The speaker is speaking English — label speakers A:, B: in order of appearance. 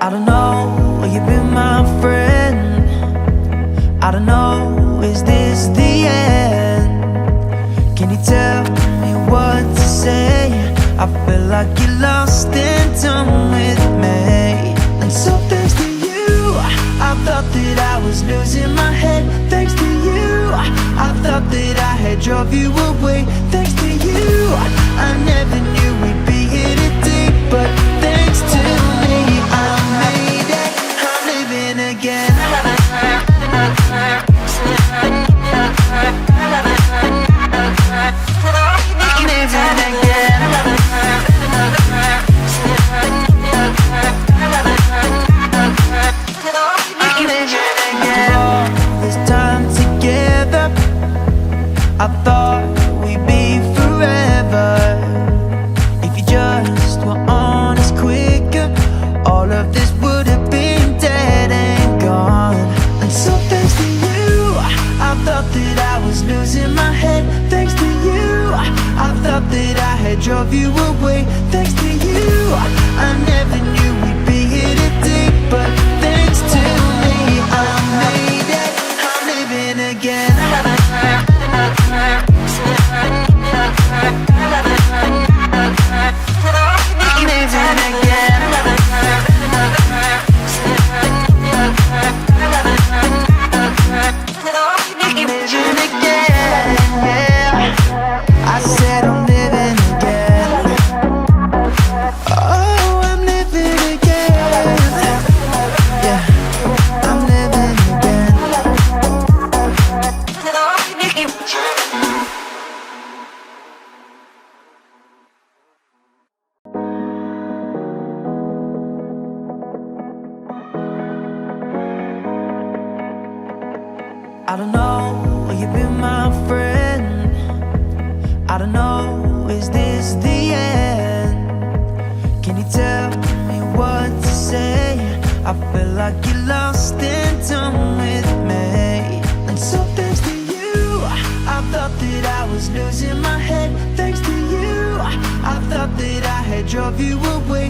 A: I don't know, will you be my friend? I don't know, is this the end? Can you tell me what to say? I feel like you're lost in time with me. And so thanks to you, I thought that I was losing my head. Thanks to you, I thought that I had drove you away. Thanks to you, I never knew we'd be here today. But thanks to me, I made it, I'm living again. I thought we'd be forever. If you just were honest quicker, all of this would have been dead and gone. And so thanks to you, I thought that I was losing my head. Thanks to you, I thought that I had drove you away. Thanks to you, I never knew we'd be here today. But thanks to me, I made it, I'm living again. I don't know, will you be my friend? I don't know, is this the end? Can you tell me what to say? I feel like you're lost in time with me. And so thanks to you, I thought that I was losing my head. Thanks to you, I thought that I had drove you away.